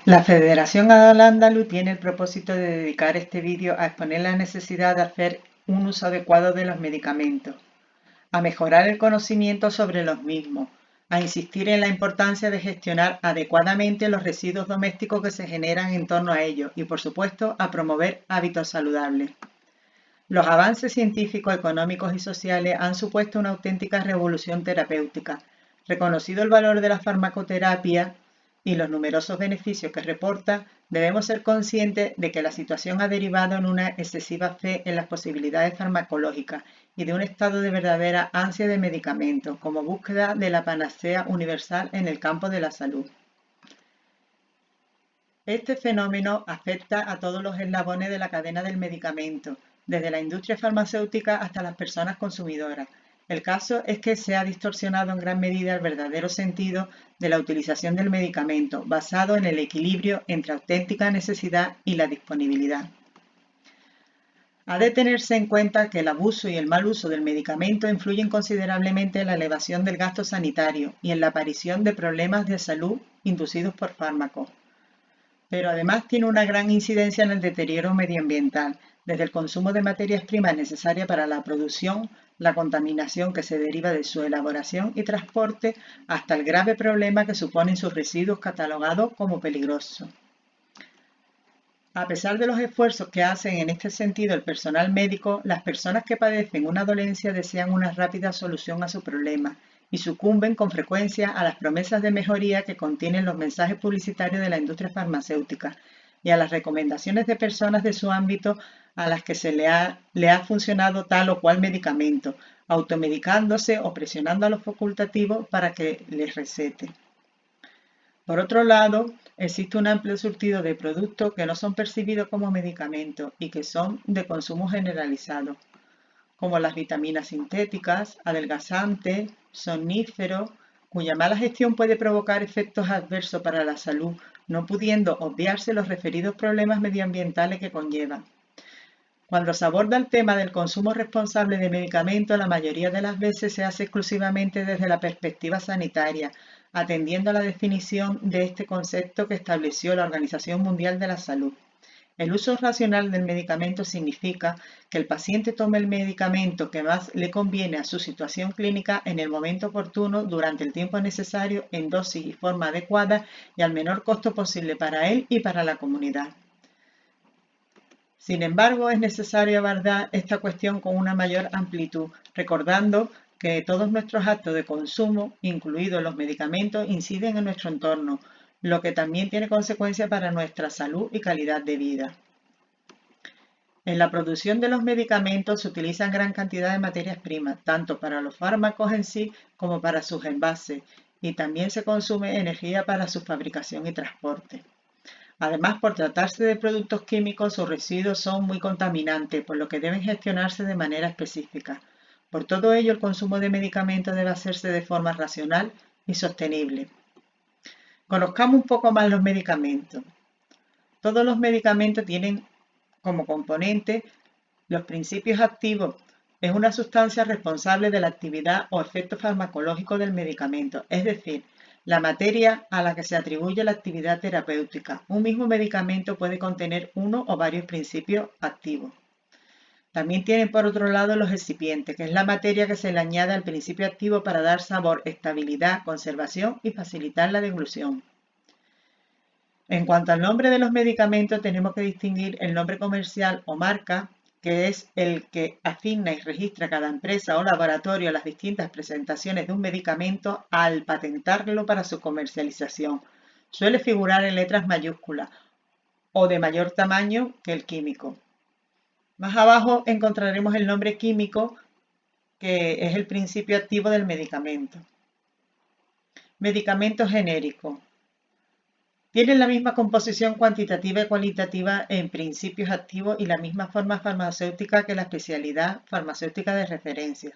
La Federación Al-Ándalus tiene el propósito de dedicar este vídeo a exponer la necesidad de hacer un uso adecuado de los medicamentos, a mejorar el conocimiento sobre los mismos, a insistir en la importancia de gestionar adecuadamente los residuos domésticos que se generan en torno a ellos y, por supuesto, a promover hábitos saludables. Los avances científicos, económicos y sociales han supuesto una auténtica revolución terapéutica. Reconocido el valor de la farmacoterapia y los numerosos beneficios que reporta, debemos ser conscientes de que la situación ha derivado en una excesiva fe en las posibilidades farmacológicas y de un estado de verdadera ansia de medicamentos, como búsqueda de la panacea universal en el campo de la salud. Este fenómeno afecta a todos los eslabones de la cadena del medicamento, desde la industria farmacéutica hasta las personas consumidoras. El caso es que se ha distorsionado en gran medida el verdadero sentido de la utilización del medicamento, basado en el equilibrio entre auténtica necesidad y la disponibilidad. Ha de tenerse en cuenta que el abuso y el mal uso del medicamento influyen considerablemente en la elevación del gasto sanitario y en la aparición de problemas de salud inducidos por fármacos. Pero además tiene una gran incidencia en el deterioro medioambiental, desde el consumo de materias primas necesarias para la producción, la contaminación que se deriva de su elaboración y transporte, hasta el grave problema que suponen sus residuos catalogados como peligrosos. A pesar de los esfuerzos que hacen en este sentido el personal médico, las personas que padecen una dolencia desean una rápida solución a su problema y sucumben con frecuencia a las promesas de mejoría que contienen los mensajes publicitarios de la industria farmacéutica y a las recomendaciones de personas de su ámbito a las que le ha funcionado tal o cual medicamento, automedicándose o presionando a los facultativos para que les recete. Por otro lado, existe un amplio surtido de productos que no son percibidos como medicamentos y que son de consumo generalizado, como las vitaminas sintéticas, adelgazantes, somníferos, cuya mala gestión puede provocar efectos adversos para la salud, no pudiendo obviarse los referidos problemas medioambientales que conllevan. Cuando se aborda el tema del consumo responsable de medicamentos, la mayoría de las veces se hace exclusivamente desde la perspectiva sanitaria, atendiendo a la definición de este concepto que estableció la Organización Mundial de la Salud. El uso racional del medicamento significa que el paciente tome el medicamento que más le conviene a su situación clínica en el momento oportuno, durante el tiempo necesario, en dosis y forma adecuada y al menor costo posible para él y para la comunidad. Sin embargo, es necesario abordar esta cuestión con una mayor amplitud, recordando que todos nuestros actos de consumo, incluidos los medicamentos, inciden en nuestro entorno, lo que también tiene consecuencias para nuestra salud y calidad de vida. En la producción de los medicamentos se utilizan gran cantidad de materias primas, tanto para los fármacos en sí como para sus envases, y también se consume energía para su fabricación y transporte. Además, por tratarse de productos químicos, sus residuos son muy contaminantes, por lo que deben gestionarse de manera específica. Por todo ello, el consumo de medicamentos debe hacerse de forma racional y sostenible. Conozcamos un poco más los medicamentos. Todos los medicamentos tienen como componente los principios activos. Es una sustancia responsable de la actividad o efecto farmacológico del medicamento, es decir, la materia a la que se atribuye la actividad terapéutica. Un mismo medicamento puede contener uno o varios principios activos. También tienen por otro lado los excipientes, que es la materia que se le añade al principio activo para dar sabor, estabilidad, conservación y facilitar la deglución. En cuanto al nombre de los medicamentos, tenemos que distinguir el nombre comercial o marca, que es el que asigna y registra cada empresa o laboratorio las distintas presentaciones de un medicamento al patentarlo para su comercialización. Suele figurar en letras mayúsculas o de mayor tamaño que el químico. Más abajo encontraremos el nombre químico, que es el principio activo del medicamento. Medicamento genérico. Tienen la misma composición cuantitativa y cualitativa en principios activos y la misma forma farmacéutica que la especialidad farmacéutica de referencia.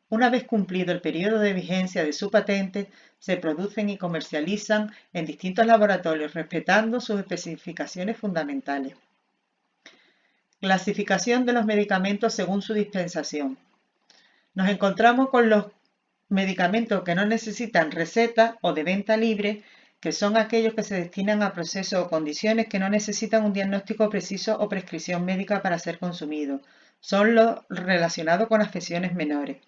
Una vez cumplido el periodo de vigencia de su patente, se producen y comercializan en distintos laboratorios, respetando sus especificaciones fundamentales. Clasificación de los medicamentos según su dispensación. Nos encontramos con los medicamentos que no necesitan receta o de venta libre, que son aquellos que se destinan a procesos o condiciones que no necesitan un diagnóstico preciso o prescripción médica para ser consumidos. Son los relacionados con afecciones menores.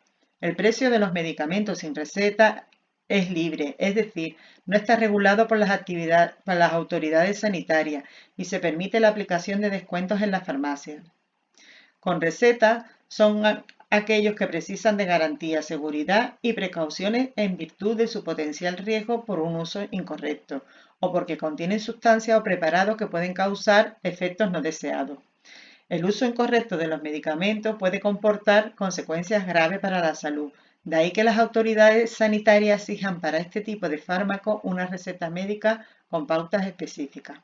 El precio de los medicamentos sin receta es libre, es decir, no está regulado por las autoridades sanitarias y se permite la aplicación de descuentos en las farmacias. Con receta son aquellos que precisan de garantía, seguridad y precauciones en virtud de su potencial riesgo por un uso incorrecto o porque contienen sustancias o preparados que pueden causar efectos no deseados. El uso incorrecto de los medicamentos puede comportar consecuencias graves para la salud. De ahí que las autoridades sanitarias exijan para este tipo de fármacos una receta médica con pautas específicas.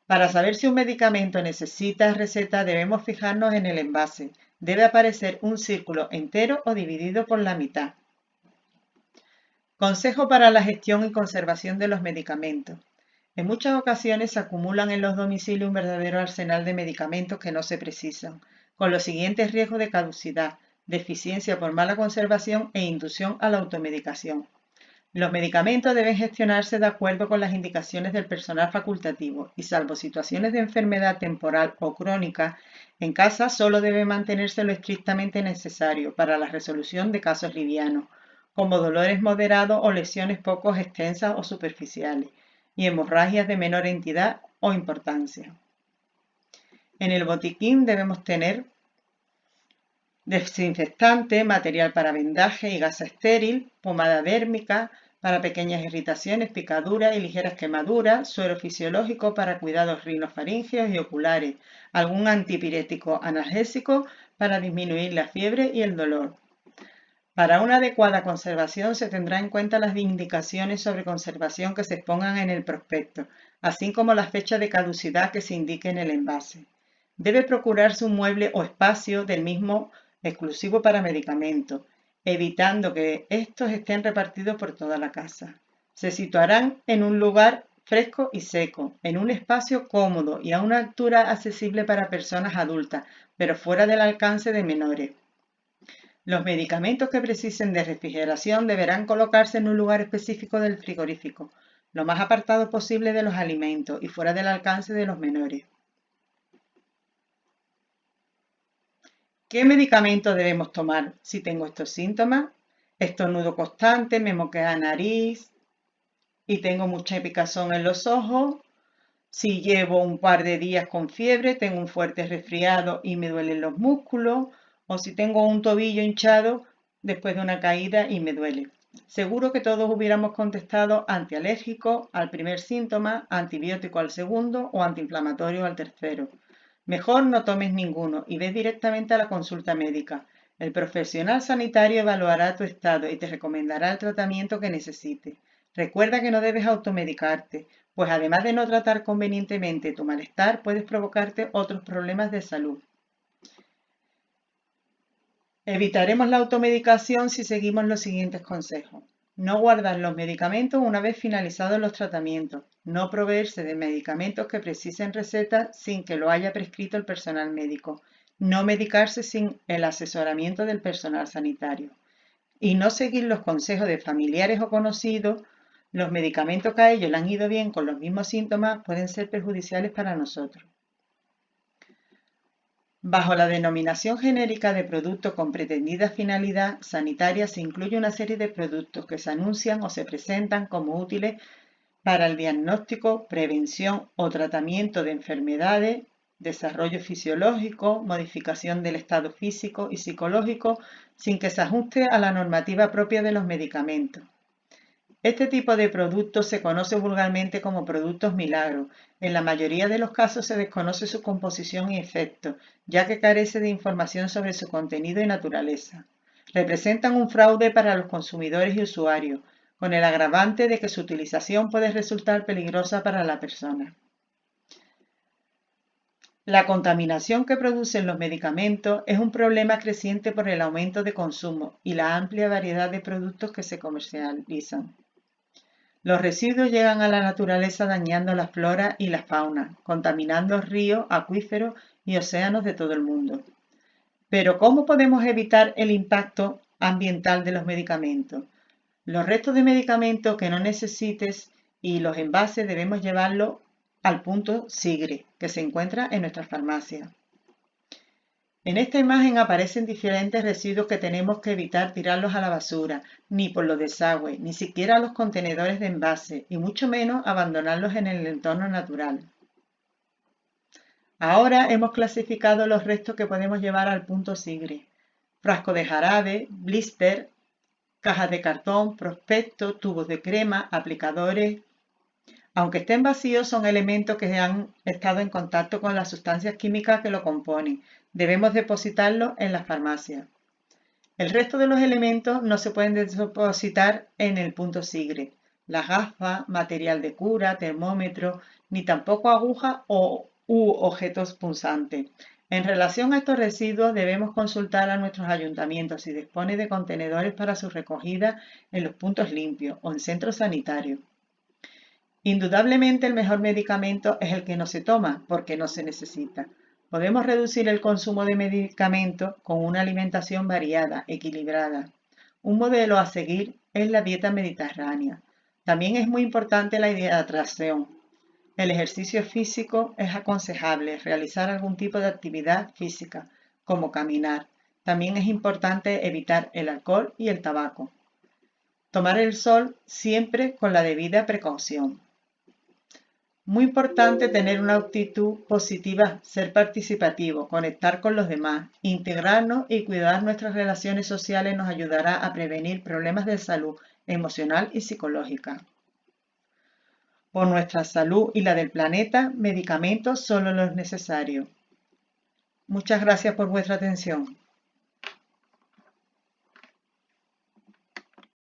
Para saber si un medicamento necesita receta debemos fijarnos en el envase. Debe aparecer un círculo entero o dividido por la mitad. Consejo para la gestión y conservación de los medicamentos. En muchas ocasiones se acumulan en los domicilios un verdadero arsenal de medicamentos que no se precisan, con los siguientes riesgos de caducidad, deficiencia por mala conservación e inducción a la automedicación. Los medicamentos deben gestionarse de acuerdo con las indicaciones del personal facultativo y, salvo situaciones de enfermedad temporal o crónica, en casa solo debe mantenerse lo estrictamente necesario para la resolución de casos livianos, como dolores moderados o lesiones poco extensas o superficiales, y hemorragias de menor entidad o importancia. En el botiquín debemos tener desinfectante, material para vendaje y gasa estéril, pomada dérmica para pequeñas irritaciones, picaduras y ligeras quemaduras, suero fisiológico para cuidados rinofaríngeos y oculares, algún antipirético analgésico para disminuir la fiebre y el dolor. Para una adecuada conservación se tendrá en cuenta las indicaciones sobre conservación que se expongan en el prospecto, así como la fecha de caducidad que se indique en el envase. Debe procurarse un mueble o espacio del mismo exclusivo para medicamentos, evitando que estos estén repartidos por toda la casa. Se situarán en un lugar fresco y seco, en un espacio cómodo y a una altura accesible para personas adultas, pero fuera del alcance de menores. Los medicamentos que precisen de refrigeración deberán colocarse en un lugar específico del frigorífico, lo más apartado posible de los alimentos y fuera del alcance de los menores. ¿Qué medicamentos debemos tomar si tengo estos síntomas? Estornudo constante, me moquea la nariz y tengo mucha picazón en los ojos. Si llevo un par de días con fiebre, tengo un fuerte resfriado y me duelen los músculos. O si tengo un tobillo hinchado después de una caída y me duele. Seguro que todos hubiéramos contestado antialérgico al primer síntoma, antibiótico al segundo o antiinflamatorio al tercero. Mejor no tomes ninguno y ve directamente a la consulta médica. El profesional sanitario evaluará tu estado y te recomendará el tratamiento que necesites. Recuerda que no debes automedicarte, pues además de no tratar convenientemente tu malestar, puedes provocarte otros problemas de salud. Evitaremos la automedicación si seguimos los siguientes consejos. No guardar los medicamentos una vez finalizados los tratamientos. No proveerse de medicamentos que precisen receta sin que lo haya prescrito el personal médico. No medicarse sin el asesoramiento del personal sanitario. Y no seguir los consejos de familiares o conocidos. Los medicamentos que a ellos le han ido bien con los mismos síntomas pueden ser perjudiciales para nosotros. Bajo la denominación genérica de producto con pretendida finalidad sanitaria se incluye una serie de productos que se anuncian o se presentan como útiles para el diagnóstico, prevención o tratamiento de enfermedades, desarrollo fisiológico, modificación del estado físico y psicológico, sin que se ajuste a la normativa propia de los medicamentos. Este tipo de productos se conoce vulgarmente como productos milagro. En la mayoría de los casos se desconoce su composición y efecto, ya que carece de información sobre su contenido y naturaleza. Representan un fraude para los consumidores y usuarios, con el agravante de que su utilización puede resultar peligrosa para la persona. La contaminación que producen los medicamentos es un problema creciente por el aumento de consumo y la amplia variedad de productos que se comercializan. Los residuos llegan a la naturaleza dañando la flora y la fauna, contaminando ríos, acuíferos y océanos de todo el mundo. Pero ¿cómo podemos evitar el impacto ambiental de los medicamentos? Los restos de medicamentos que no necesites y los envases debemos llevarlos al punto SIGRE, que se encuentra en nuestra farmacia. En esta imagen aparecen diferentes residuos que tenemos que evitar tirarlos a la basura, ni por los desagües, ni siquiera a los contenedores de envase, y mucho menos abandonarlos en el entorno natural. Ahora hemos clasificado los restos que podemos llevar al punto SIGRE. Frasco de jarabe, blister, cajas de cartón, prospectos, tubos de crema, aplicadores. Aunque estén vacíos, son elementos que han estado en contacto con las sustancias químicas que lo componen. Debemos depositarlos en la farmacia. El resto de los elementos no se pueden depositar en el punto SIGRE. Las gafas, material de cura, termómetro, ni tampoco agujas u objetos punzantes. En relación a estos residuos, debemos consultar a nuestros ayuntamientos si dispone de contenedores para su recogida en los puntos limpios o en centros sanitarios. Indudablemente el mejor medicamento es el que no se toma porque no se necesita. Podemos reducir el consumo de medicamentos con una alimentación variada, equilibrada. Un modelo a seguir es la dieta mediterránea. También es muy importante la hidratación. El ejercicio físico es aconsejable realizar algún tipo de actividad física, como caminar. También es importante evitar el alcohol y el tabaco. Tomar el sol siempre con la debida precaución. Muy importante tener una actitud positiva, ser participativo, conectar con los demás, integrarnos y cuidar nuestras relaciones sociales nos ayudará a prevenir problemas de salud emocional y psicológica. Por nuestra salud y la del planeta, medicamentos solo los necesarios. Muchas gracias por vuestra atención.